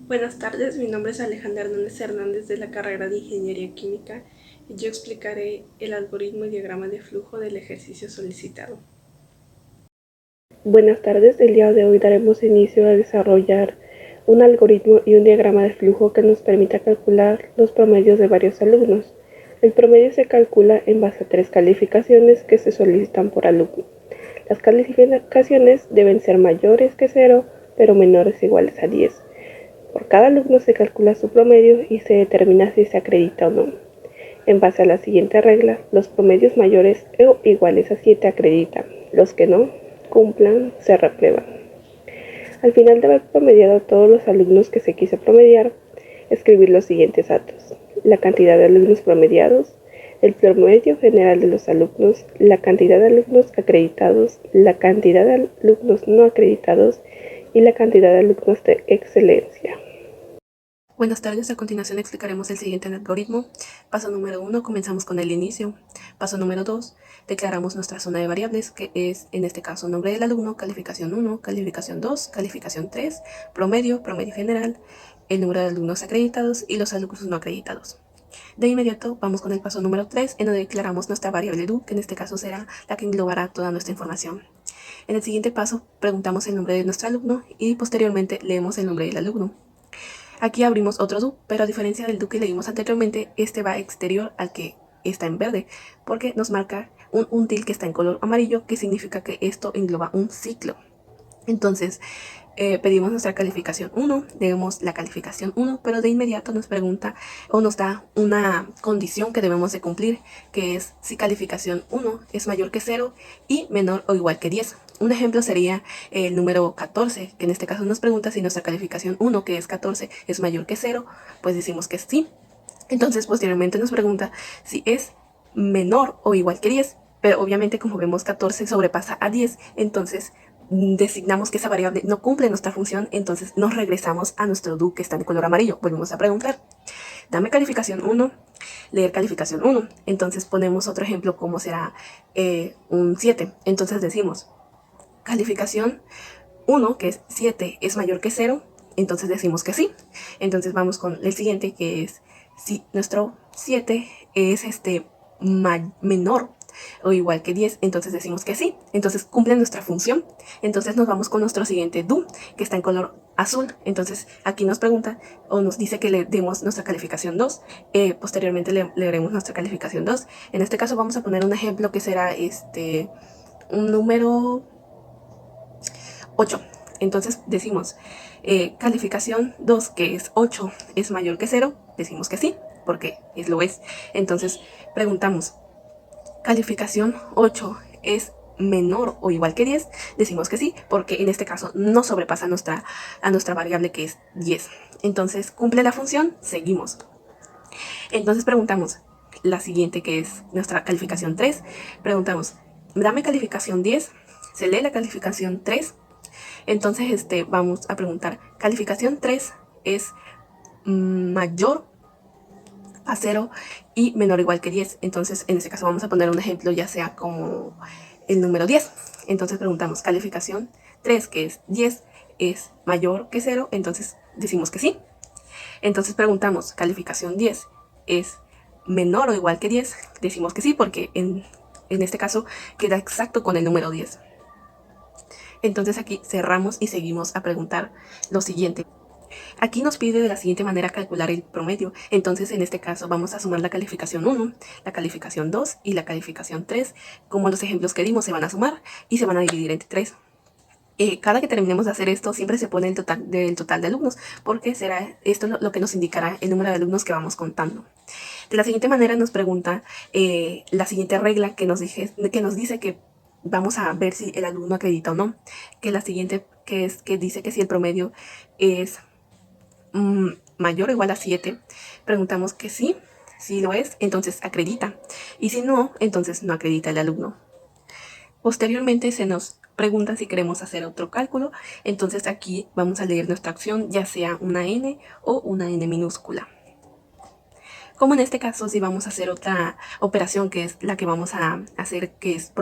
Buenas tardes, mi nombre es Alejandra Hernández de la carrera de Ingeniería Química y yo explicaré el algoritmo y diagrama de flujo del ejercicio solicitado. Buenas tardes, el día de hoy daremos inicio a desarrollar un algoritmo y un diagrama de flujo que nos permita calcular los promedios de varios alumnos. El promedio se calcula en base a 3 calificaciones que se solicitan por alumno. Las calificaciones deben ser mayores que 0, pero menores o iguales a 10. Por cada alumno se calcula su promedio y se determina si se acredita o no. En base a la siguiente regla, los promedios mayores o iguales a 7 acreditan, los que no cumplan se reprueban. Al final de haber promediado a todos los alumnos que se quiso promediar, escribir los siguientes datos: la cantidad de alumnos promediados, el promedio general de los alumnos, la cantidad de alumnos acreditados, la cantidad de alumnos no acreditados y la cantidad de alumnos de excelencia. Buenas tardes, a continuación explicaremos el siguiente algoritmo. Paso número 1, comenzamos con el inicio. Paso número 2, declaramos nuestra zona de variables, que es en este caso nombre del alumno, calificación 1, calificación 2, calificación 3, promedio, promedio general, el número de alumnos acreditados y los alumnos no acreditados. De inmediato vamos con el paso número 3, en donde declaramos nuestra variable do, que en este caso será la que englobará toda nuestra información. En el siguiente paso preguntamos el nombre de nuestro alumno y posteriormente leemos el nombre del alumno. Aquí abrimos otro do, pero a diferencia del do que leímos anteriormente, este va exterior al que está en verde, porque nos marca un until que está en color amarillo, que significa que esto engloba un ciclo. Entonces, pedimos nuestra calificación 1, debemos la calificación 1, pero de inmediato nos pregunta o nos da una condición que debemos de cumplir, que es si calificación 1 es mayor que 0 y menor o igual que 10. Un ejemplo sería el número 14, que en este caso nos pregunta si nuestra calificación 1, que es 14, es mayor que 0, pues decimos que sí. Entonces, posteriormente nos pregunta si es menor o igual que 10, pero obviamente como vemos 14 sobrepasa a 10, entonces designamos que esa variable no cumple nuestra función, entonces nos regresamos a nuestro do que está en color amarillo. Volvemos a preguntar, dame calificación 1, leer calificación 1. Entonces ponemos otro ejemplo como será un 7. Entonces decimos, calificación 1, que es 7, es mayor que 0, entonces decimos que sí. Entonces vamos con el siguiente, que es si nuestro 7 es menor o igual que 10, entonces decimos que sí. Entonces cumple nuestra función. Entonces nos vamos con nuestro siguiente do, que está en color azul. Entonces aquí nos pregunta o nos dice que le demos nuestra calificación 2. Posteriormente le leeremos nuestra calificación 2. En este caso vamos a poner un ejemplo que será un número 8. Entonces decimos, calificación 2, que es 8, es mayor que 0, decimos que sí, porque lo es. Entonces preguntamos, calificación 8 es menor o igual que 10, decimos que sí, porque en este caso no sobrepasa a nuestra variable, que es 10. Entonces cumple la función, seguimos. Entonces preguntamos la siguiente, que es nuestra calificación 3, preguntamos, dame calificación 10, se lee la calificación 3. Entonces vamos a preguntar, calificación 3 es mayor a 0 y menor o igual que 10. Entonces en este caso vamos a poner un ejemplo, ya sea como el número 10. Entonces preguntamos, calificación 3, que es 10, es mayor que 0, entonces decimos que sí. Entonces preguntamos, calificación 10 es menor o igual que 10, decimos que sí, porque en este caso queda exacto con el número 10. Entonces aquí cerramos y seguimos a preguntar lo siguiente. Aquí nos pide de la siguiente manera calcular el promedio. Entonces en este caso vamos a sumar la calificación 1, la calificación 2 y la calificación 3. Como los ejemplos que dimos, se van a sumar y se van a dividir entre 3. Cada que terminemos de hacer esto, siempre se pone el total de alumnos, porque será esto lo que nos indicará el número de alumnos que vamos contando. De la siguiente manera nos pregunta la siguiente regla que nos dice que vamos a ver si el alumno acredita o no. Que la siguiente, que dice que si el promedio es mayor o igual a 7, preguntamos que sí, si lo es, entonces acredita. Y si no, entonces no acredita el alumno. Posteriormente se nos pregunta si queremos hacer otro cálculo, entonces aquí vamos a leer nuestra acción, ya sea una n o una n minúscula. Como en este caso, si vamos a hacer otra operación, que es la que vamos a hacer, que es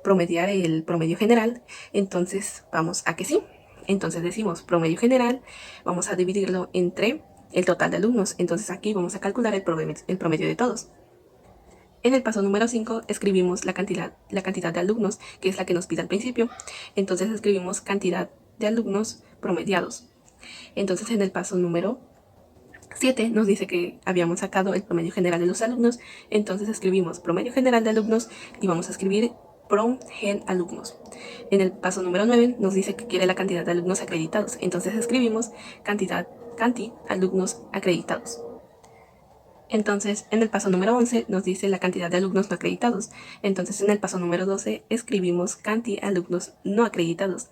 promediar el promedio general, entonces vamos a que sí. Entonces decimos promedio general, vamos a dividirlo entre el total de alumnos. Entonces aquí vamos a calcular el promedio de todos. En el paso número 5 escribimos la cantidad de alumnos, que es la que nos pide al principio. Entonces escribimos cantidad de alumnos promediados. Entonces en el paso número 7 nos dice que habíamos sacado el promedio general de los alumnos. Entonces escribimos promedio general de alumnos y vamos a escribir prom/gen alumnos. En el paso número 9 nos dice que quiere la cantidad de alumnos acreditados. Entonces escribimos canti alumnos acreditados. Entonces, en el paso número 11 nos dice la cantidad de alumnos no acreditados. Entonces, en el paso número 12 escribimos canti alumnos no acreditados.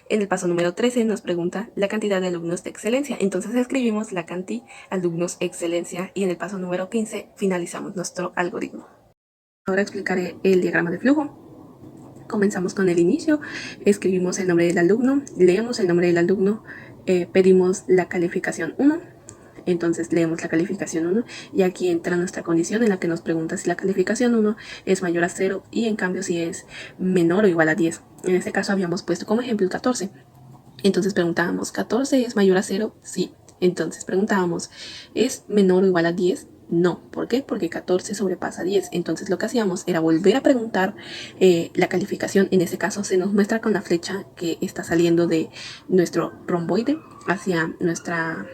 En el paso número 13 nos pregunta la cantidad de alumnos de excelencia. Entonces escribimos la canti alumnos excelencia y en el paso número 15 finalizamos nuestro algoritmo. Ahora explicaré el diagrama de flujo. Comenzamos con el inicio, escribimos el nombre del alumno, leemos el nombre del alumno, pedimos la calificación 1. Entonces leemos la calificación 1 y aquí entra nuestra condición en la que nos pregunta si la calificación 1 es mayor a 0 y en cambio si es menor o igual a 10. En este caso habíamos puesto como ejemplo el 14. Entonces preguntábamos, ¿14 es mayor a 0? Sí. Entonces preguntábamos, ¿es menor o igual a 10? No. ¿Por qué? Porque 14 sobrepasa 10. Entonces lo que hacíamos era volver a preguntar la calificación. En este caso se nos muestra con la flecha que está saliendo de nuestro romboide hacia nuestra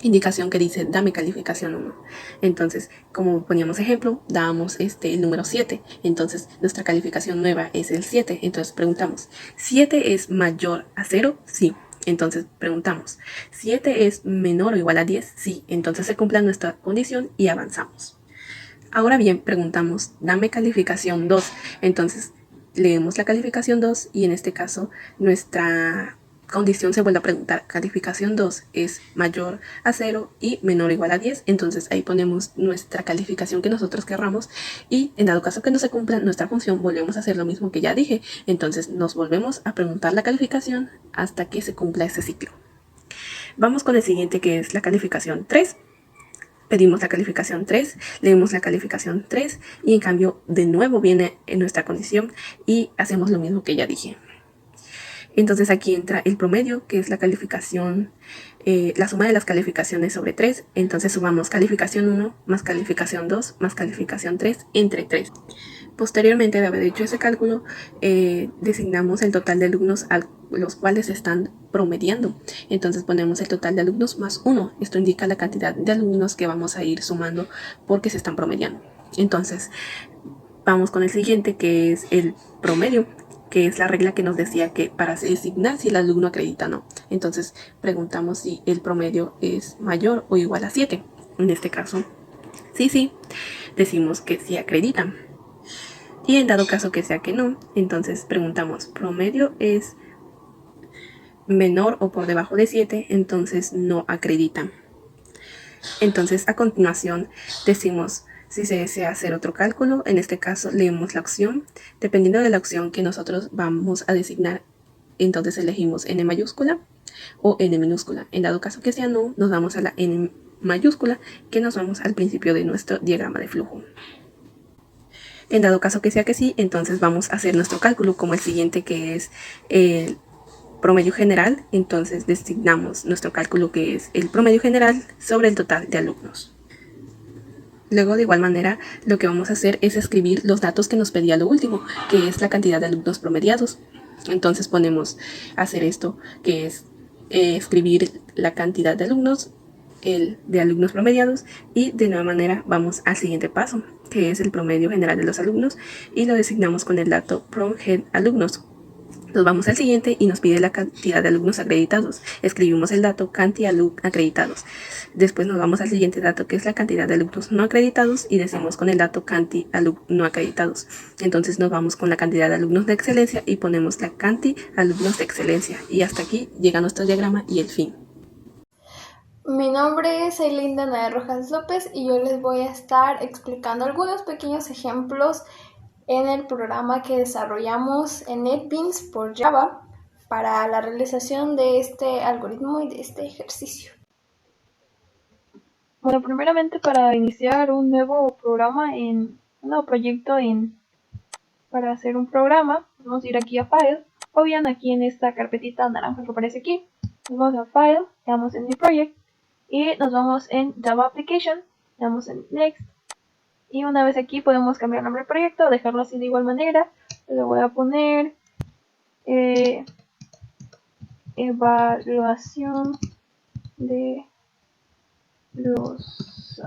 indicación que dice dame calificación 1. Entonces, como poníamos ejemplo, dábamos el número 7. Entonces, nuestra calificación nueva es el 7. Entonces, preguntamos, ¿7 es mayor a 0? Sí. Entonces, preguntamos, ¿7 es menor o igual a 10? Sí. Entonces, se cumple nuestra condición y avanzamos. Ahora bien, preguntamos, dame calificación 2. Entonces, leemos la calificación 2 y en este caso, nuestra condición se vuelve a preguntar, calificación 2 es mayor a 0 y menor o igual a 10, entonces ahí ponemos nuestra calificación que nosotros querramos y en dado caso que no se cumpla nuestra función volvemos a hacer lo mismo que ya dije, entonces nos volvemos a preguntar la calificación hasta que se cumpla ese ciclo. Vamos con el siguiente que es la calificación 3. Pedimos la calificación 3, leemos la calificación 3 y en cambio de nuevo viene en nuestra condición y hacemos lo mismo que ya dije. Entonces aquí entra el promedio, que es la calificación, la suma de las calificaciones sobre 3. Entonces sumamos calificación 1 más calificación 2 más calificación 3 entre 3. Posteriormente de haber hecho ese cálculo, designamos el total de alumnos a los cuales están promediando. Entonces ponemos el total de alumnos más 1. Esto indica la cantidad de alumnos que vamos a ir sumando porque se están promediando. Entonces vamos con el siguiente, que es el promedio, que es la regla que nos decía que para designar si el alumno acredita o no. Entonces preguntamos si el promedio es mayor o igual a 7. En este caso, sí, decimos que sí acreditan. Y en dado caso que sea que no, entonces preguntamos, promedio es menor o por debajo de 7, entonces no acreditan. Entonces a continuación decimos si se desea hacer otro cálculo. En este caso leemos la opción. Dependiendo de la opción que nosotros vamos a designar, entonces elegimos N mayúscula o N minúscula. En dado caso que sea no, nos vamos a la N mayúscula, que nos vamos al principio de nuestro diagrama de flujo. En dado caso que sea que sí, entonces vamos a hacer nuestro cálculo como el siguiente, que es el promedio general. Entonces designamos nuestro cálculo, que es el promedio general sobre el total de alumnos. Luego, de igual manera, lo que vamos a hacer es escribir los datos que nos pedía lo último, que es la cantidad de alumnos promediados. Entonces ponemos hacer esto, que es escribir la cantidad de alumnos, el de alumnos promediados, y de nueva manera vamos al siguiente paso, que es el promedio general de los alumnos, y lo designamos con el dato prom/gen alumnos. Nos vamos al siguiente y nos pide la cantidad de alumnos acreditados. Escribimos el dato canti alumnos acreditados. Después nos vamos al siguiente dato, que es la cantidad de alumnos no acreditados, y decimos con el dato canti alumnos no acreditados. Entonces nos vamos con la cantidad de alumnos de excelencia y ponemos la canti alumnos de excelencia. Y hasta aquí llega nuestro diagrama y el fin. Mi nombre es Ailinda Nae Rojas López y yo les voy a estar explicando algunos pequeños ejemplos en el programa que desarrollamos en NetBeans por Java para la realización de este algoritmo y de este ejercicio. Bueno, primeramente para iniciar un nuevo programa para hacer un programa, vamos a ir aquí a File, o bien aquí en esta carpetita naranja que aparece aquí. Nos vamos a File, le damos en New Project y nos vamos en Java Application, le damos en Next. Y una vez aquí podemos cambiar el nombre del proyecto, dejarlo así de igual manera. Le voy a poner evaluación de los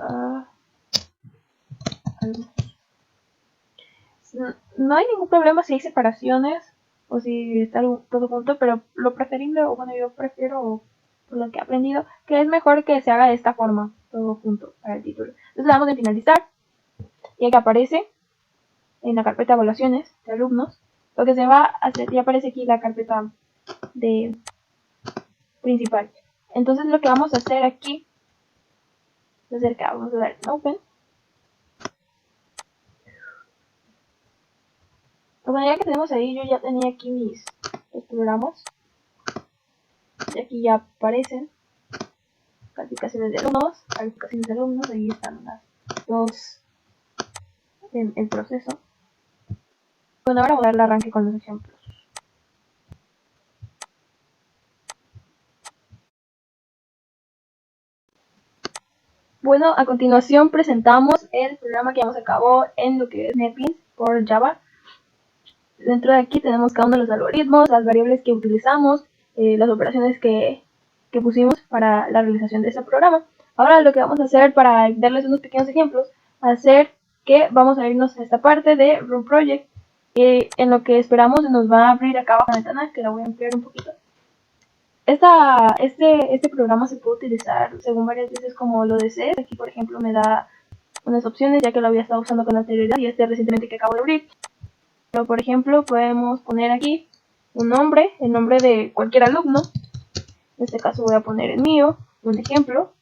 no hay ningún problema si hay separaciones o si está todo junto, pero lo preferible, o bueno, yo prefiero, por lo que he aprendido, que es mejor que se haga de esta forma, todo junto para el título. Entonces le damos en finalizar y aquí aparece en la carpeta de evaluaciones de alumnos lo que se va a hacer, y aparece aquí la carpeta de principal. Entonces lo que vamos a hacer aquí es acercar, vamos a dar en Open. Bueno, ya que tenemos ahí, yo ya tenía aquí los programas. Y aquí ya aparecen calificaciones de alumnos, ahí están las dos en el proceso. Bueno, ahora voy a darle arranque con los ejemplos. Bueno, a continuación presentamos el programa que llevamos a cabo en lo que es NetBeans por Java. Dentro de aquí tenemos cada uno de los algoritmos, las variables que utilizamos, las operaciones que pusimos para la realización de ese programa. Ahora lo que vamos a hacer, para darles unos pequeños ejemplos, hacer que vamos a irnos a esta parte de Run Project, en lo que esperamos nos va a abrir acá abajo la ventana, que la voy a ampliar un poquito. Este programa se puede utilizar según varias veces como lo desees. Aquí por ejemplo me da unas opciones, ya que lo había estado usando con anterioridad y recientemente que acabo de abrir. Pero por ejemplo podemos poner aquí un nombre, el nombre de cualquier alumno. En este caso voy a poner el mío, un ejemplo.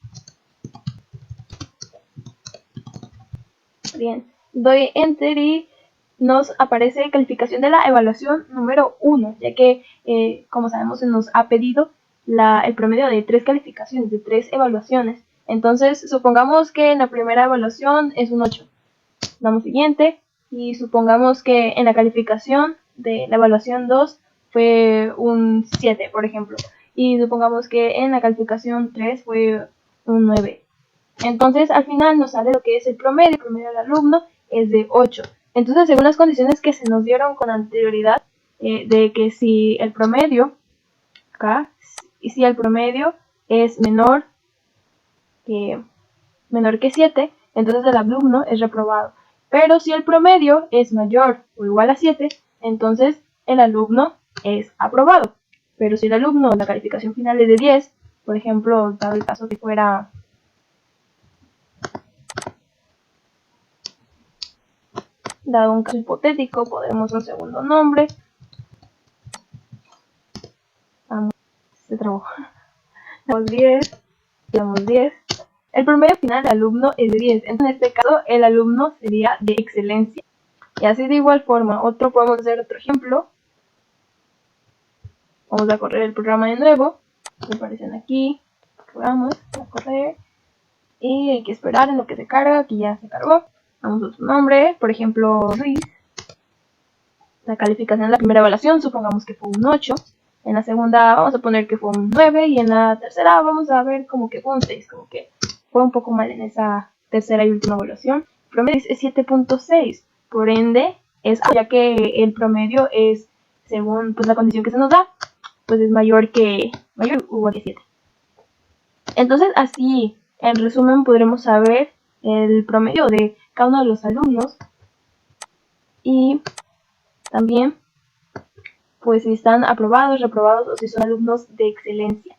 Bien, doy Enter y nos aparece calificación de la evaluación número 1, ya que como sabemos se nos ha pedido el promedio de 3 calificaciones, de 3 evaluaciones. Entonces supongamos que en la primera evaluación es un 8. Damos siguiente y supongamos que en la calificación de la evaluación 2 fue un 7, por ejemplo. Y supongamos que en la calificación 3 fue un 9. Entonces al final nos sale lo que es el promedio del alumno es de 8. Entonces según las condiciones que se nos dieron con anterioridad, de que si el promedio, acá, y si el promedio es menor que 7, entonces el alumno es reprobado. Pero si el promedio es mayor o igual a 7, entonces el alumno es aprobado. Pero si el alumno, la calificación final es de 10, por ejemplo, dado el caso que fuera dado un caso hipotético, podemos un segundo nombre. Se trabó. Damos 10. El promedio final del alumno es de 10. Entonces, en este caso, el alumno sería de excelencia. Y así de igual forma, podemos hacer otro ejemplo. Vamos a correr el programa de nuevo. Me aparecen aquí. Vamos a correr. Y hay que esperar en lo que se carga. Aquí ya se cargó. Damos otro nombre. Por ejemplo, Luis. La calificación de la primera evaluación, supongamos que fue un 8. En la segunda vamos a poner que fue un 9. Y en la tercera vamos a ver como que fue un 6. Como que fue un poco mal en esa tercera y última evaluación. El promedio es 7.6. Por ende, ya que el promedio es, según pues, la condición que se nos da, pues es mayor o igual que 7. Entonces, así, en resumen, podremos saber el promedio de cada uno de los alumnos. Y también, pues si están aprobados, reprobados o si son alumnos de excelencia.